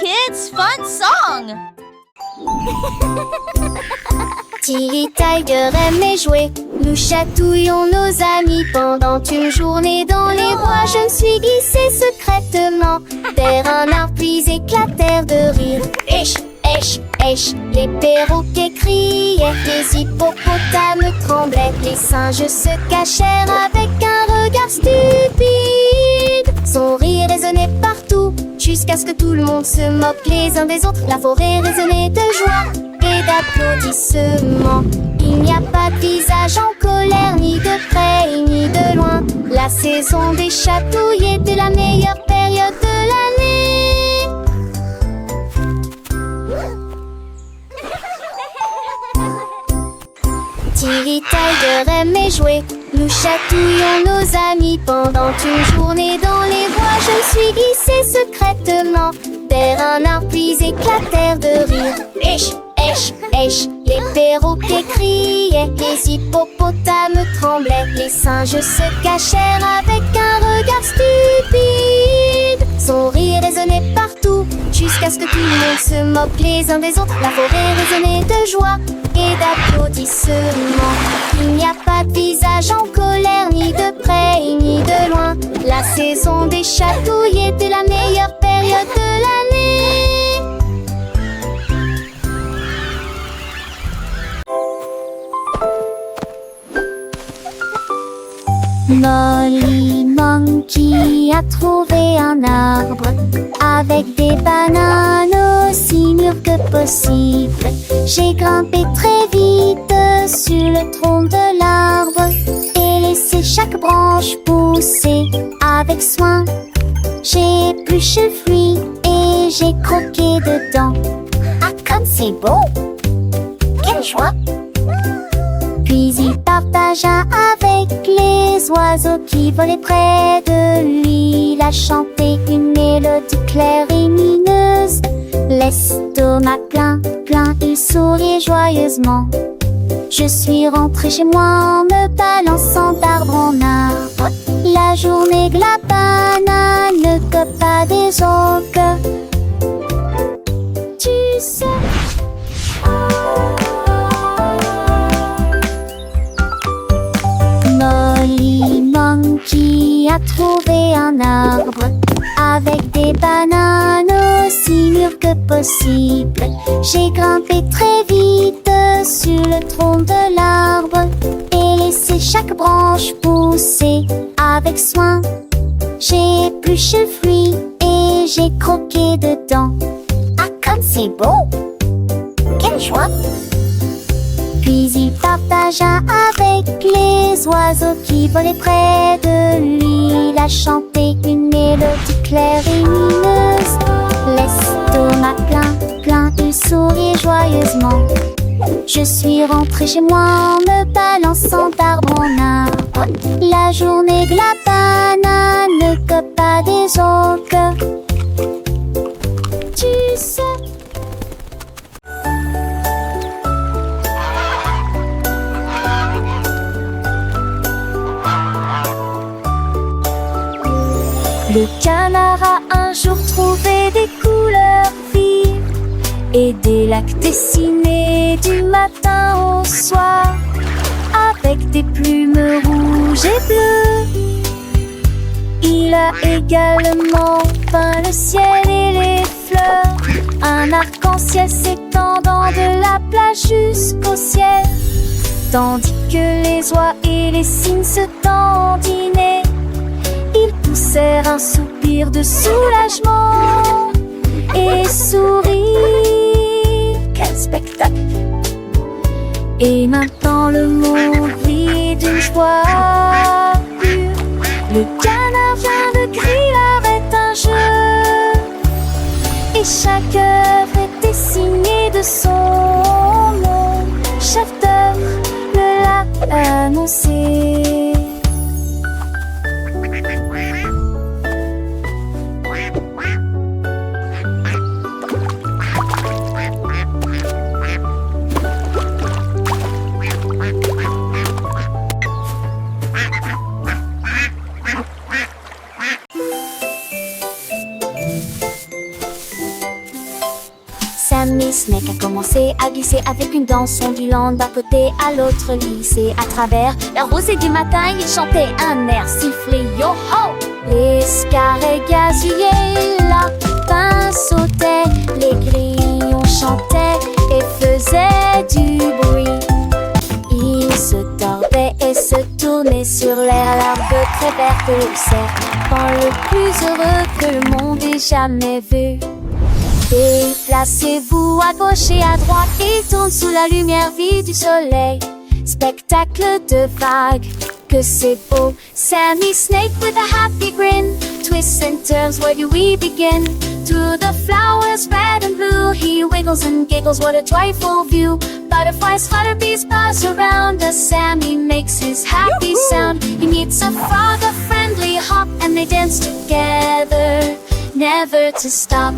kids, fun song! Tilly Tiger aimait jouer. Nous chatouillons nos amis pendant une journée dans les bois. Je me suis glissée secrètement vers un arbre puis éclatèrent de rire. Esh, esh, esh, les perroquets criaient, les hippopotames tremblaient, les singes se cachèrent avec un regard stupide. Son rire résonnait partout jusqu'à ce que tout le monde se moque les uns des autres. La forêt résonnait de joie et d'applaudissements. Il n'y a pas de visage en colère, ni de près ni de loin. La saison des chatouilles était la meilleure période de l'année. Tilly Tiger aimait jouer. Nous chatouillons nos amis pendant une journée dans les bois. Je me suis glissée secrètement vers un arbre puis éclatèrent de rire. Esh, esh, esh, les perroquets criaient, les hippopotames tremblaient, les singes se cachèrent avec un regard stupide. Son rire résonnait partout jusqu'à ce que tout le monde se moque les uns des autres. La forêt résonnait de joie et d'applaudissements. Il n'y a pas de visage en colère, ni de près ni de loin. La saison des chatouilles était la meilleure période de l'année. Molly Monkey a trouvé un arbre avec des bananes aussi mûres que possible. J'ai grimpé très vite sur le tronc de l'arbre et laissé chaque branche pousser avec soin. J'ai épluché le fruit et j'ai croqué dedans. Ah, comme c'est beau! Quelle joie! Puis il partagea avec les oiseaux qui volaient près de lui. Il a chanté une mélodie claire et lumineuse. L'estomac plein, plein, il souriait joyeusement. Je suis rentrée chez moi en me balançant d'arbre en arbre. La journée de la banane ne cope pas des autres. Tu sais. Molly Monkey a trouvé un arbre avec des bananes aussi mûres que possible. J'ai grimpé très vite sur le tronc de l'arbre et laissé chaque branche pousser avec soin. J'ai épluché le fruit et j'ai croqué dedans. Ah, comme c'est beau! Quelle joie! Puis il partagea avec les oiseaux qui volaient près de lui. Il a chanté une mélodie claire et lumineuse. L'estomac plein, plein, il souriait joyeusement. Je suis rentrée chez moi en me balançant d'arbre en arbre. La journée de la banane ne cope pas des autres. Tu sais. Le canard a un jour trouvé des couleurs vives et des lacs dessinés du matin au soir avec des plumes rouges et bleues. Il a également peint le ciel et les fleurs, un arc-en-ciel s'étendant de la plage jusqu'au ciel, tandis que les oies et les cygnes se dandinaient. Ils poussèrent un soupir de soulagement et sourirent. Quel spectacle! Et maintenant le monde vit d'une joie pure. Le canard vient de crier, l'art est un jeu, et chaque œuvre est dessinée de son nom. Chef d'œuvre me l'a annoncé. Snake a commencé à glisser avec une danse ondulant d'un côté à l'autre lycée. À travers la rosée du matin, il chantait un air sifflé yo-ho. Les scarets gazouillaient, lapins sautaient, les grillons chantaient et faisaient du bruit. Ils se tordaient et se tournaient sur l'air, l'arbre très vert que le serpent le plus heureux que le monde ait jamais vu. Déplacez-vous à gauche et à droite, il tourne sous la lumière vive du soleil. Spectacle de vagues, que c'est beau. Sammy Snake with a happy grin twists and turns, where do we begin? Through the flowers red and blue, he wiggles and giggles, what a joyful view. Butterflies flutter, bees buzz around us, Sammy makes his happy sound. He meets a frog, a friendly hop, and they dance together, never to stop.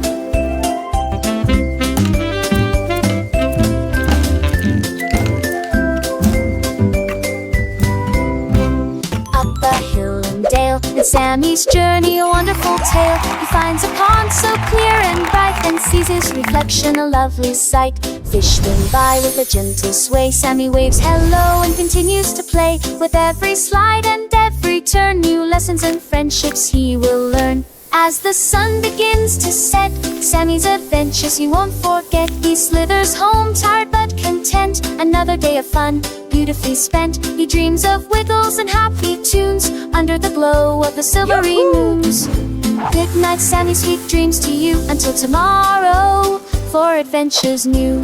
In Sammy's journey, a wonderful tale. He finds a pond so clear and bright, and sees his reflection, a lovely sight. Fish swim by with a gentle sway. Sammy waves hello and continues to play. With every slide and every turn, new lessons and friendships he will learn. As the sun begins to set, Sammy's adventures he won't forget. He slithers home tired but content. Another day of fun, beautifully spent. He dreams of wiggles and happy tunes under the glow of the silvery moons. Good night, Sammy, sweet dreams to you. Until tomorrow, for adventures new.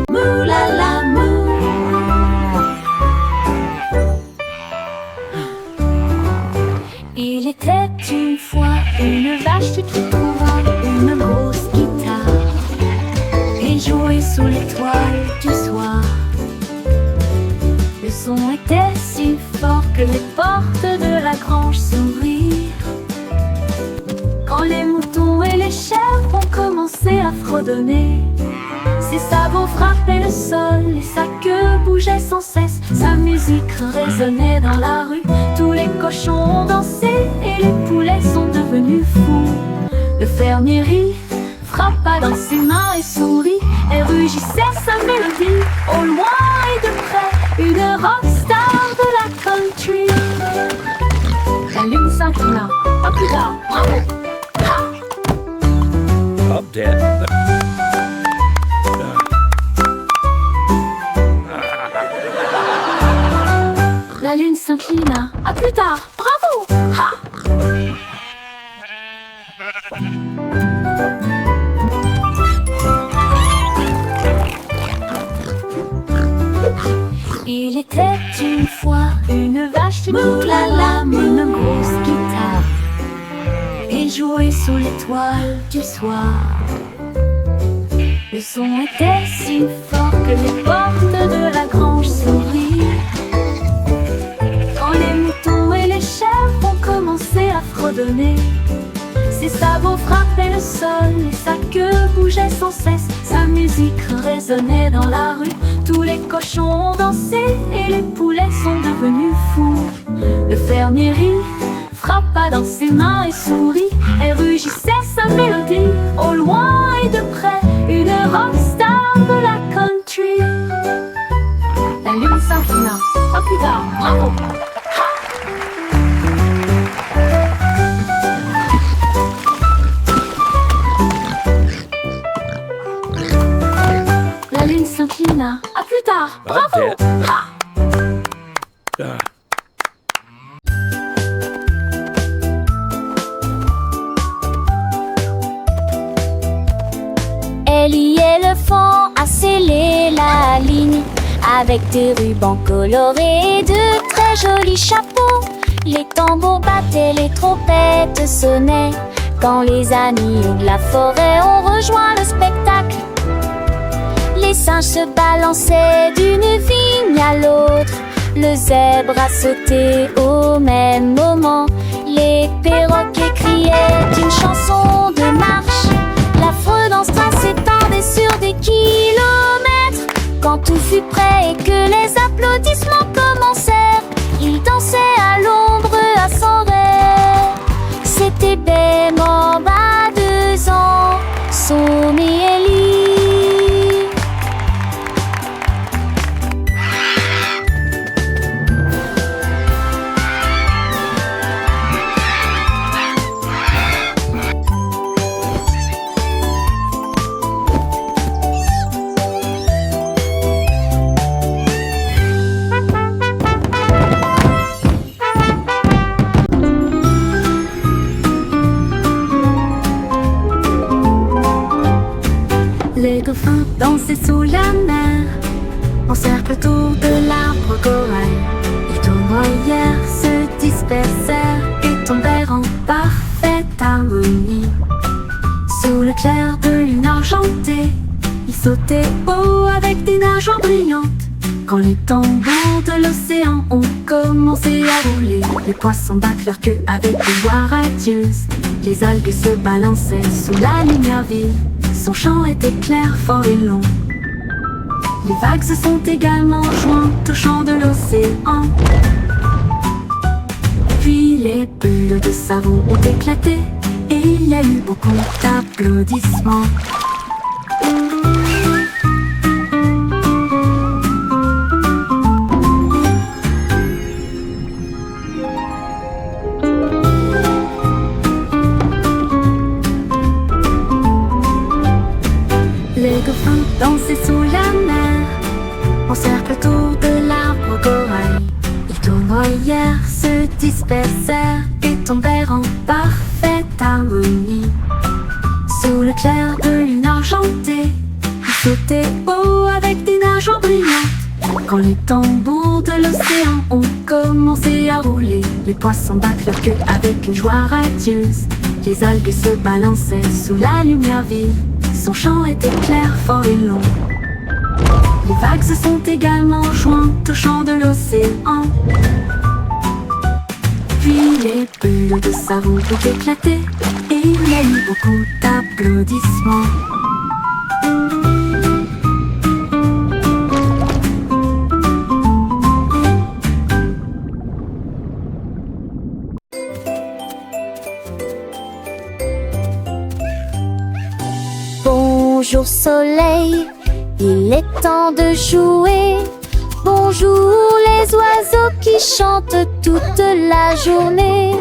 Moo la la moo. Il était une fois une vache qui trouva une grosse guitare et jouait sous l'étoile du soir. Le son était si fort que les portes de la grange s'ouvrirent. Quand les moutons et les chèvres ont commencé à fredonner, ses sabots frappaient le sol et sa queue bougeait sans cesse. Sa musique résonnait dans la rue, tous les cochons ont dansé et les poulets sont devenus fous. Le fermier rit, frappa dans ses mains et sourit, et rugissait sa mélodie. Au loin et de près, une rockstar de la country. La lune s'inclina, pas plus tard, bravo! Up, Dad. La lune s'inclina, à plus tard, bravo! Ha! Il était une fois une vache qui moulala, une grosse guitare et jouait sous l'étoile du soir. Le son était si fort que les portes de la grange s'ouvrirent. Quand les moutons et les chèvres ont commencé à fredonner, ses sabots frappaient le sol et sa queue bougeait sans cesse. Sa musique résonnait dans la rue, tous les cochons ont dansé et les poulets sont devenus fous. Le fermier rit, frappa dans ses mains et sourit, et rugissait sa mélodie. Au loin et de près, une rockstar de la country. La lune s'inclina, pas plus tard, bravo! La lune s'inclina, à plus tard, bravo! Ha! Ellie éléphant a scellé la ligne avec des rubans colorés et de très jolis chapeaux. Les tambours battaient, les trompettes sonnaient quand les amis de la forêt ont rejoint le spectacle. Les singes se balançaient d'une vigne à l'autre, le zèbre a sauté au même moment. Les perroquets criaient une chanson de marche, l'affreux dansera s'étendait sur des kilomètres. Quand tout fut prêt et que les applaudissements commencèrent, Il dansait à l'ombre à son rêve. C'était Bemba à 2 ans, son Ellie. Les dauphins dansaient sous la mer, en cercle autour de l'arbre corail. Ils tournoyèrent, se dispersèrent et tombèrent en parfaite harmonie. Sous le clair de lune argentée, ils sautaient haut avec des nageoires brillantes. Quand les tambours de l'océan ont commencé à rouler, les poissons battent leur queue avec des voix radieuses. Les algues se balançaient sous la lumière vive. Son chant était clair, fort et long. Les vagues se sont également jointes au chant de l'océan. Puis les bulles de savon ont éclaté et il y a eu beaucoup d'applaudissements. Les dauphins dansaient sous la mer, en cercle autour de l'arbre corail. Ils tournoyèrent, se dispersèrent et tombèrent en parfaite harmonie. Sous le clair de lune argentée, ils sautaient haut avec des nageoires brillantes. Quand les tambours de l'océan ont commencé à rouler, les poissons battent leur queue avec une joie radieuse. Les algues se balançaient sous la lumière vive. Son chant était clair, fort et long. Les vagues se sont également jointes au chant de l'océan. Puis les bulles de savon ont éclaté et il y a eu beaucoup d'applaudissements. Bonjour soleil, il est temps de jouer. Bonjour les oiseaux qui chantent toute la journée.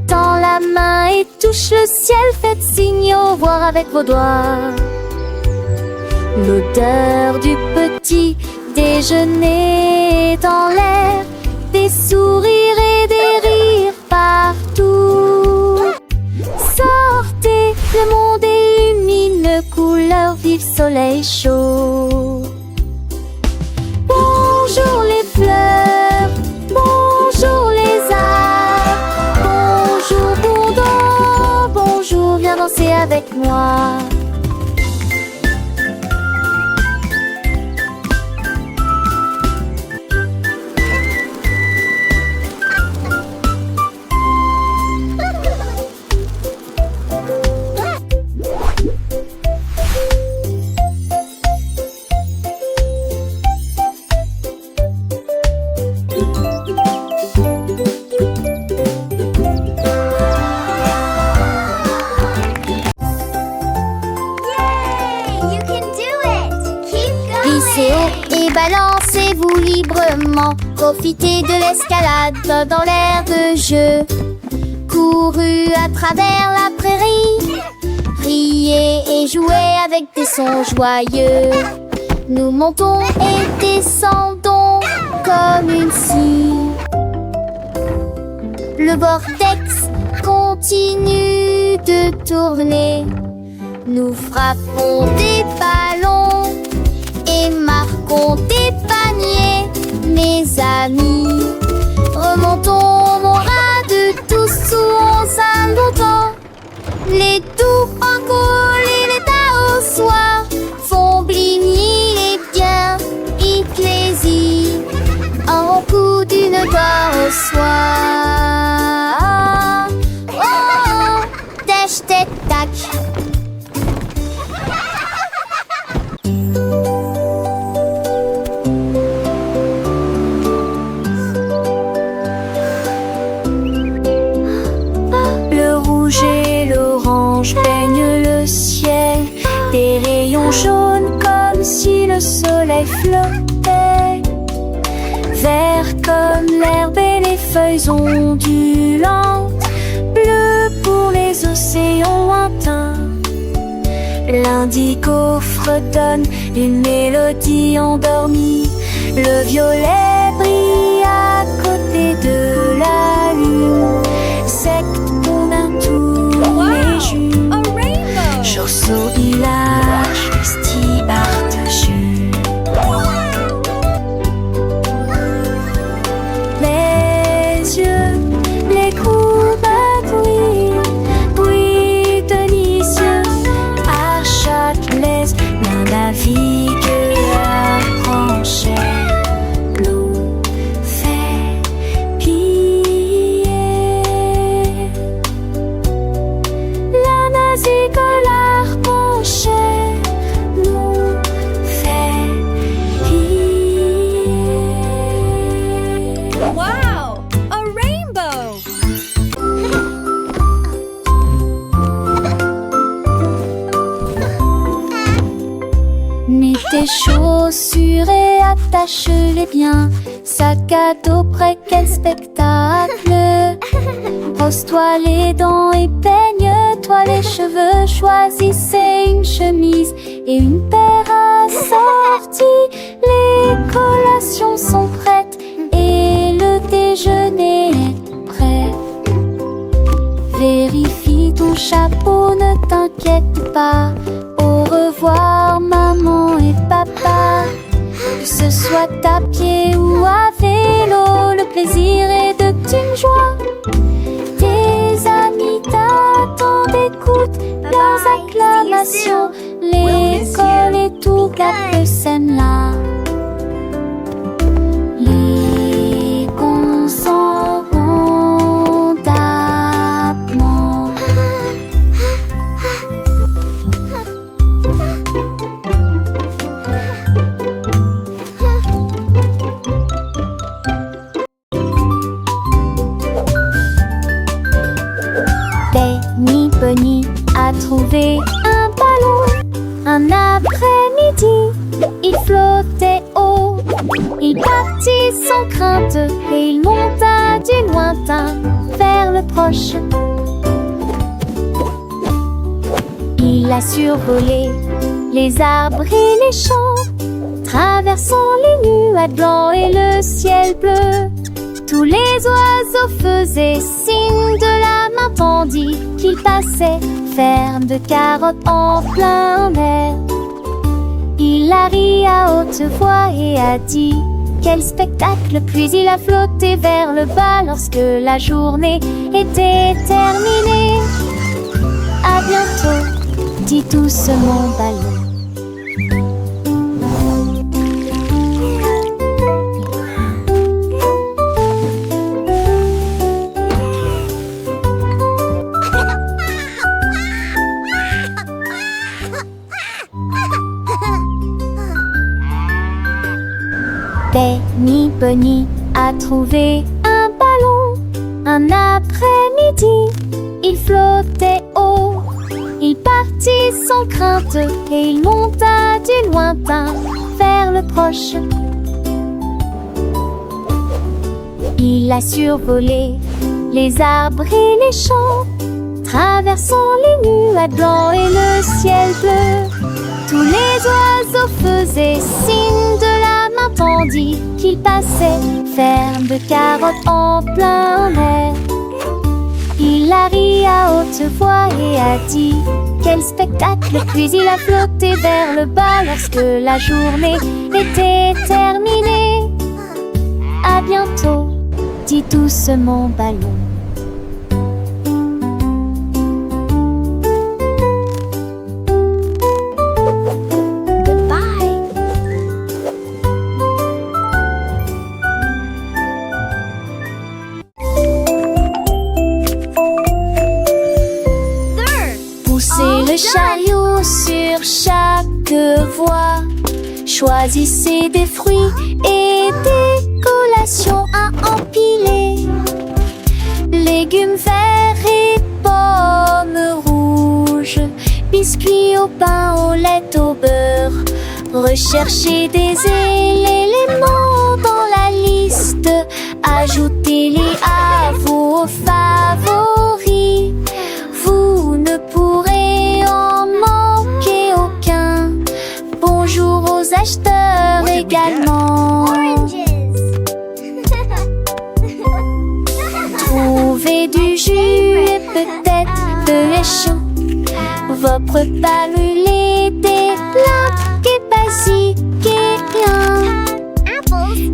Tends la main et touche le ciel, faites signe au revoir avec vos doigts. L'odeur du petit déjeuner dans l'air, des sourires et des rires partout. Sortez, le monde illumine, couleur vive, soleil chaud. Bonjour les fleurs, bonjour les arbres, bonjour Bourdon, bonjour, viens danser avec moi. Et balancez-vous librement, profitez de l'escalade dans l'air de jeu. Courez à travers la prairie, riez et jouez avec des sons joyeux. Nous montons et descendons comme une scie. Le vortex continue de tourner. Nous frappons des ballons et marquons des paniers, mes amis. Remontons mon rade tous sous un longtemps. Les doux francols et les taos soirs font bligner les biens ecclésies. Un coup d'une gloire au soir. Oh, tâche, tête, tac. soleil flottait, vert comme l'herbe et les feuilles ondulantes, bleu pour les océans lointains. L'indigo fredonne une mélodie endormie, le violet brille à côté de la lune, secte qu'on a tous les jumes. A rainbow! Chausseau, village, vestibard de jus. Les yeux, les courbes brillent délicieux. À Châtelet, l'un navigue à Franchères. L'eau fait plier. La navigue l'arpenchère nous fait plier. Wow! A rainbow! Mets tes chaussures et attache-les bien. Sac à dos prêt, quel spectacle! Brosse-toi les dents et peigne-toi les cheveux. Choisissez une chemise et une paire assorties. Les collations sont prêtes et le déjeuner est prêt. Vérifie ton chapeau, ne t'inquiète pas. Au revoir maman et papa. Que ce soit à pied ou à vélo, le plaisir est de une joie. Tes amis t'attendent, écoute leurs acclamations. L'école et tout gâte scène là. Les cons s'en vont d'abord. Benny Bunny a trouvé un ballon. Un après-midi, il flottait haut. Il partit sans crainte et il monta du lointain vers le proche. Il a survolé les arbres et les champs, traversant les nuages blancs et le ciel bleu. Tous les oiseaux faisaient signe de la main tandis qu'il passait, ferme de carottes en plein air. Il a ri à haute voix et a dit quel spectacle, puis il a flotté vers le bas lorsque la journée était terminée. À bientôt, dit doucement ballon. Benny Bunny a trouvé un ballon. Un après-midi, il flottait haut. Il partit sans crainte et il monta du lointain vers le proche. Il a survolé les arbres et les champs, traversant les nuages blancs et le ciel bleu. Tous les oiseaux faisaient signe de la main tandis qu'il passait, ferme de carottes en plein air. Il a ri à haute voix et a dit quel spectacle, puis il a flotté vers le bas lorsque la journée était terminée. À bientôt, dit doucement ballon. Le chariot sur chaque voie. Choisissez des fruits et des collations à empiler. Légumes verts et pommes rouges, biscuits au pain, au lait, au beurre, Recherchez des éléments dans la liste. Ajoutez-les à vos favoris. Vous ne pourrez en manquer aucun. Bonjour aux acheteurs également. Trouvez du jus et peut-être de chaud. Votre palme des plats et basique et bien.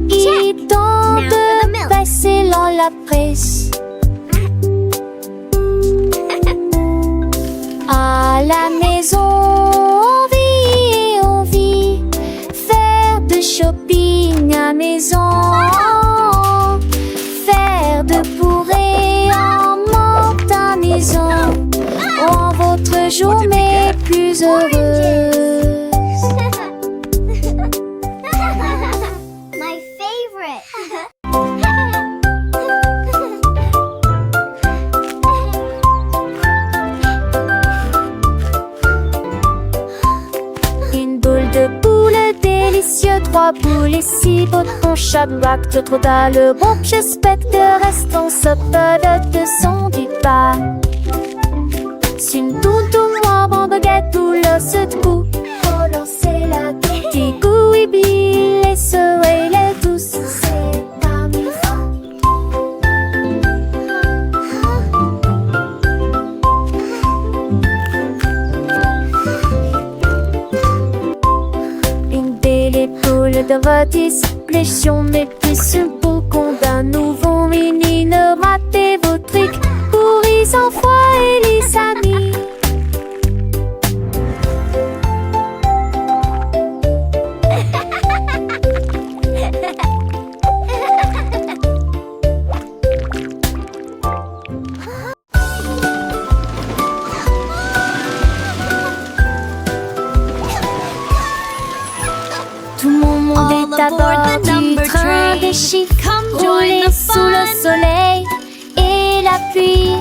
Il est temps de passer dans la presse. À la maison, on vit faire de shopping à maison. Faire de bourrées en manque à maison rend votre journée plus heureuse. My favorite. Une boule de boule délicieux, 3 boules et 6 botons chaque bac de trop le bon. J'espère que restons saupodes de son du pas. Une toutou, moi, bon baguette, tout le secoue. Pour lancer la petit goût, et les ceux et les douces. C'est pas mi fa. Une belle épaule de rôtis, pléchion, mais plus un beau con d'un nouveau mini. Ne ratez vos trucs pour les enfants et les amis. Tout mon monde est à bord du train des chiffres, roulé sous le soleil et la pluie.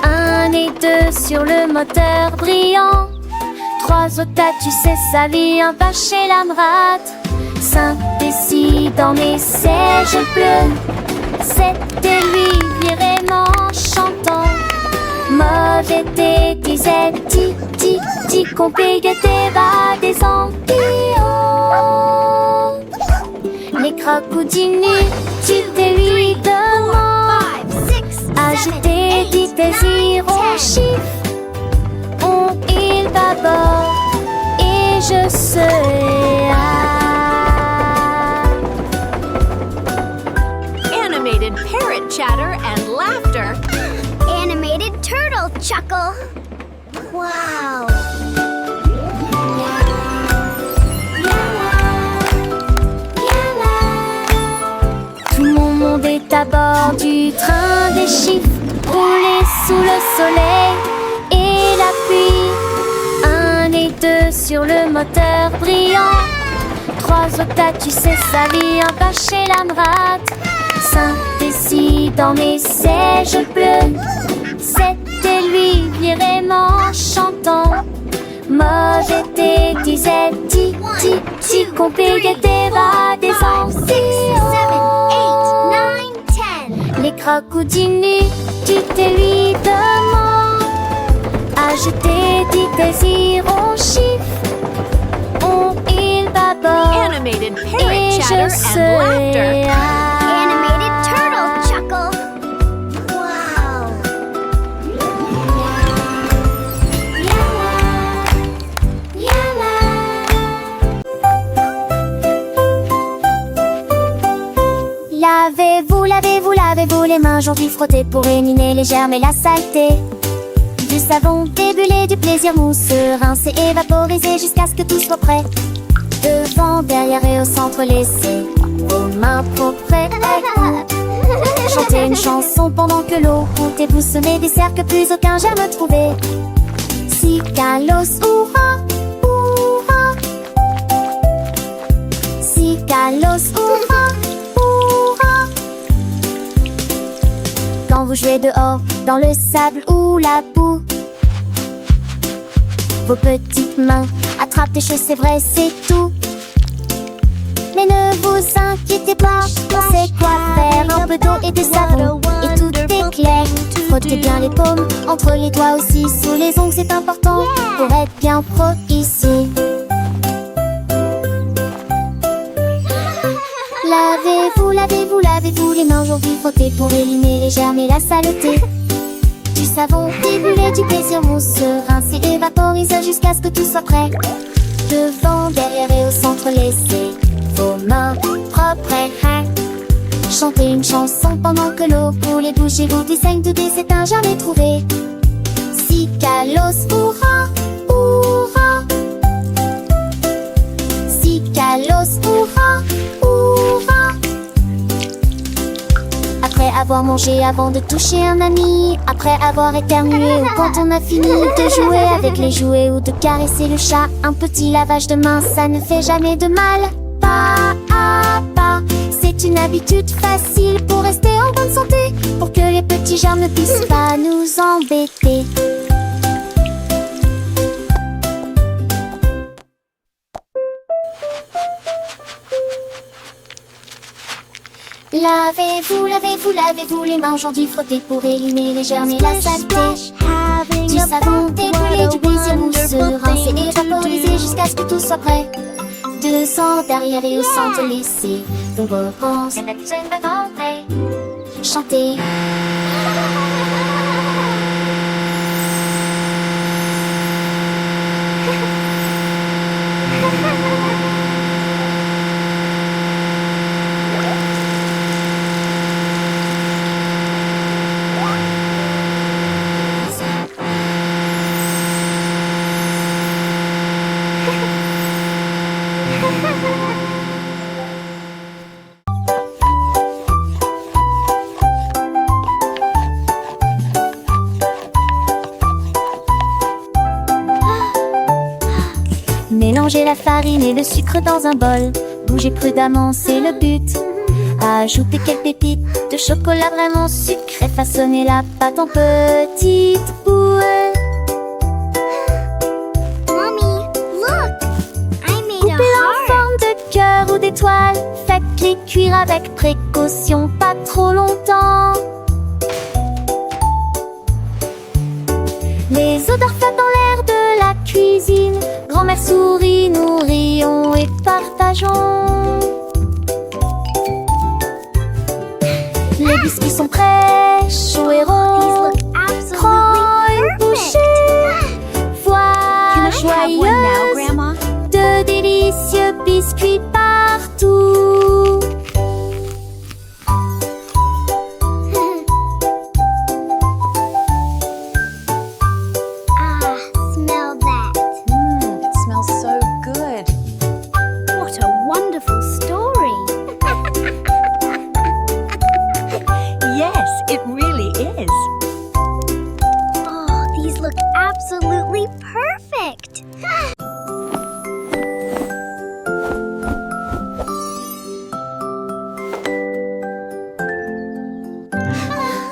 1 et 2 sur le moteur brillant. 3 autres, tu sais, sa vie, un pas chez la rate. 5 et 6 dans mes sièges bleus. 7 et lui vraiment chantant. Mauvais thé, disait ti, qu'on paye tes bas des ampillons. Les crocodilles, tu te lui demandes. Ajoutez 10 désirs au chiffre. On il d'abord et je serai Animated parrot chatter and laughter. Animated turtle chuckle. Wow. Tout mon monde est à bord du train des chiffres, roulé sous le soleil et la pluie. 1 et 2 sur le moteur brillant. 3 autres, tu sais, sa vie, un pas chez la rate. 5 et 6 dans mes sièges bleus. 7 et lui vraiment chantant. Mauvais thé, disait ti, qu'on paye tes bas des ampillons. 7, 8, 9, 10. Les crocodiles, tu te lui demandes. Ajoutez 10 désirs au chiffre. On il d'abord Animated et parrot je chatter and laughter. serai Animated turtle chuckle. Wow. Lavez-vous les mains, aujourd'hui frottez pour éliminer les germes et la saleté. Du savon débulé, du plaisir mousseux, rincé, évaporisé jusqu'à ce que tout soit prêt. Devant, derrière et au centre, laissez vos mains propres. Chantez une chanson pendant que l'eau coule et vous semez des cercles, plus aucun germe trouvé. Si Kalos, hurrah, hurrah. Si Kalos, hurrah, hurrah. Quand vous jouez dehors, dans le sable ou la boue, vos petites mains attrapent des choses, c'est vrai, c'est tout. inquiétez pas, on sait quoi faire. Un peu d'eau et de savon, et tout est clair. Frottez bien les paumes, entre les doigts aussi. Sous les ongles c'est important, pour être bien pro ici. Lavez-vous, lavez-vous, lavez-vous les mains aujourd'hui. Frottez pour éliminer les germes et la saleté. Du savon, débuler du plaisir mousse. Rincer et vaporiser jusqu'à ce que tout soit prêt. Devant, derrière et au centre, laissez vos mains propres et chantez une chanson pendant que l'eau coule et bougez-vous du saigne de c'est un jamais trouvé. Si Kalos, hurrah, hurrah. Si Kalos, hurrah, hurrah. Après avoir mangé, avant de toucher un ami, après avoir éternué ou quand on a fini de jouer avec les jouets ou de caresser le chat, un petit lavage de main, ça ne fait jamais de mal. Pas à pas, c'est une habitude facile pour rester en bonne santé, pour que les petits germes ne puissent pas nous embêter. Lavez-vous, lavez-vous, lavez-vous les mains aujourd'hui. Frottez pour éliminer les germes et la saleté. Du savon, débrûlé, du plaisir mousseux. Rincer et vaporiser jusqu'à ce que tout soit prêt. Devant, derrière et au centre, laissez vos réponses chanter. Mélangez la farine et le sucre dans un bol. Bougez prudemment, c'est le but. Ajoutez quelques pépites de chocolat vraiment sucré. Façonnez la pâte en petites boules. Mommy, look! I made Coupez-la en a heart. forme de cœur ou d'étoile. Faites-les cuire avec précaution, pas trop longtemps. Les odeurs flottent dans l'air de la cuisine. Grand-mère sourit, nous rions et partageons. Les biscuits sont prêts, chauds et These ronds. look absolutely Prends une perfect. bouchée. Voilà joyeuse Grandma? de délicieux biscuits partout. Smell that. It smells so good. What a wonderful story. Yes, it really is. Oh, these look absolutely perfect.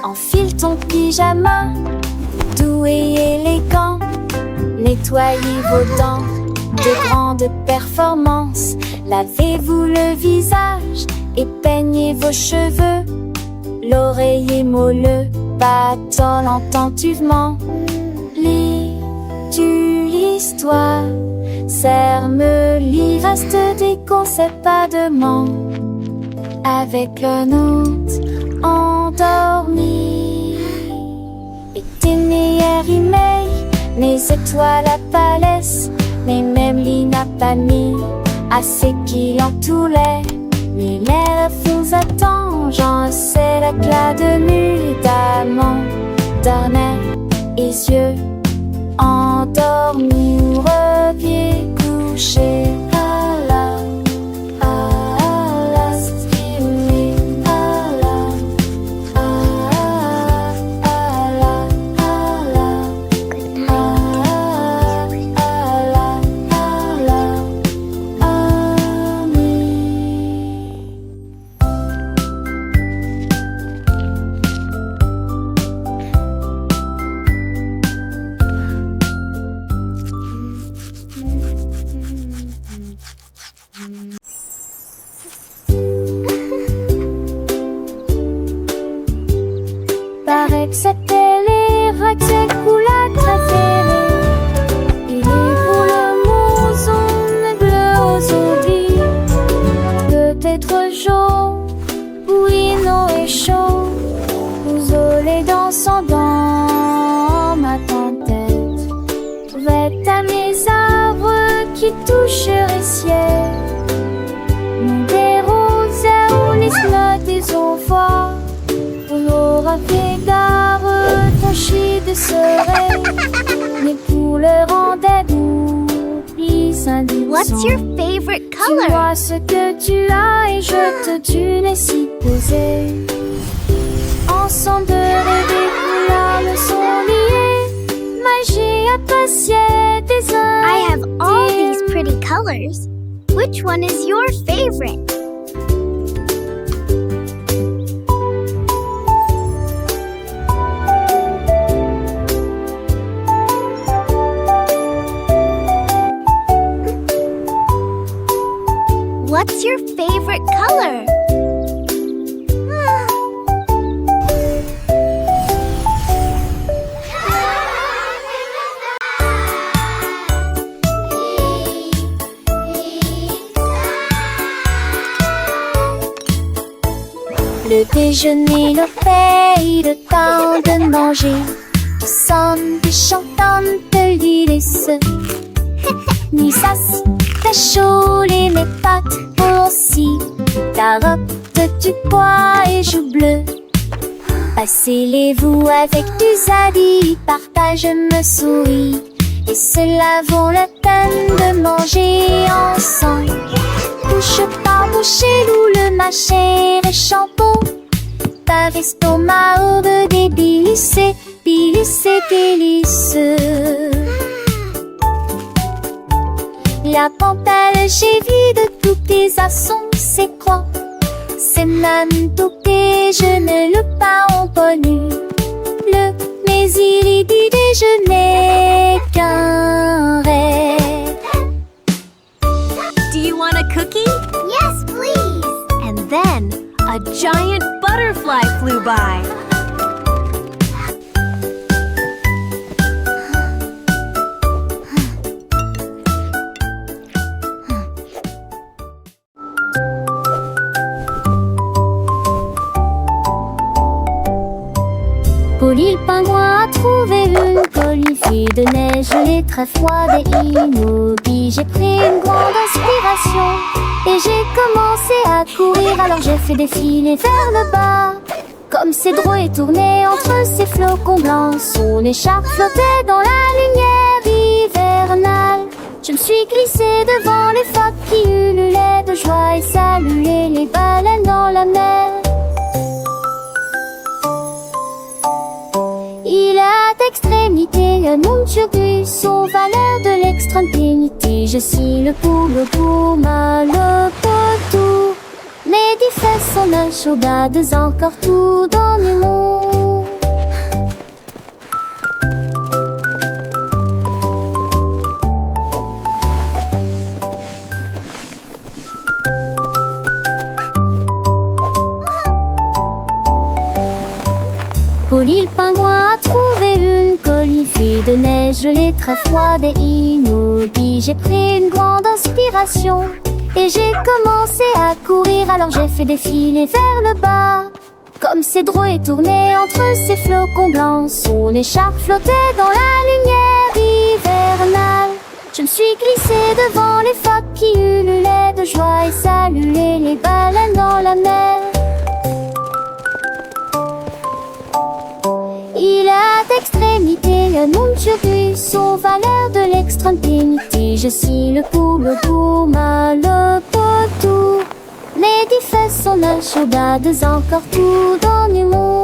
Enfile ton pyjama, doux et élégant. Nettoyez vos dents, de grandes performances. Lavez-vous le visage et peignez vos cheveux. L'oreiller moelleux battant lentement. Lis-tu l'histoire? Serre-me lit, reste des conseils pas de manque. Avec le nôtre endormi. Et tes meilleurs emails, mes étoiles à palès, mais même l'ina pas mis assez qu'il en toulait. Mais l'air fous attend, j'en sais l'éclat de nuitamment. Dormait et yeux endormis ou reviens coucher. c'était les racks couleurs préférées. Il est pour le mouson bleu aux oublis. Peut-être jaune, oui, non et chaud. Vous les dansant dans ma tête. Vête à mes arbres qui toucheraient ciel. Mon des roses ou les slots des envois. On aura fait d'arbres tachés de soleil. Mais pour le rendez-vous, What's your favorite tu color? vois ce que tu as et je te tue les si posés. Ensemble de rêver, couleurs me sont liées. Magie appréciée des uns. I have all these pretty colors. Which one is your favorite? What's your favorite color? Le déjeuner, le paye, le temps de manger. Nous sommes des chantantes de l'Iris. Ni sas, ta choule et mes pattes aussi. Ta robe de bois et joues bleues. Passez-les-vous avec du zadie, partage me sourit. Et cela vaut la peine de manger ensemble. Bouche par bouche, loup le mâcher et shampoo. Ta l'estomac au des délices, délices, délices. La pantale, j'ai vu de tous tes assons, c'est quoi? C'est même tout je ne le pas en connu. Mais il dit déjeuner qu'un rêve. Do you want a cookie? Yes, please. And then a giant butterfly flew by. Polly le pingouin a trouvé une colifie de neige gelée très froide et immobile. J'ai pris une grande inspiration et j'ai commencé à courir. Alors j'ai fait défiler vers le bas. Comme ces drôles est tourné entre ces flocons blancs, son écharpe flottait dans la lumière hivernale. Je me suis glissée devant les phoques qui ululaient de joie et saluaient les baleines dans la mer. Il a d'extrémité un nom de turbus aux valeurs de l'extrême pénité. Je suis le poule pour le potou. Mes 10 fesses sont un chaudades encore tout dans le monde. Polly le pingouin a trouvé une colifie de neige gelée très froide et immobile. J'ai pris une grande inspiration et j'ai commencé à courir. Alors j'ai fait défiler vers le bas. Comme ces drôles est tourné entre ces flocons blancs, son écharpe flottait dans la lumière hivernale. Je me suis glissée devant les phoques qui ululaient de joie et saluaient les baleines dans la mer. Il a d'extrémité un nom de turbus aux valeurs de l'extrême pénité. Je suis le poule pour le potou. Mes 10 fesses sont un chaudades encore tout dans le monde.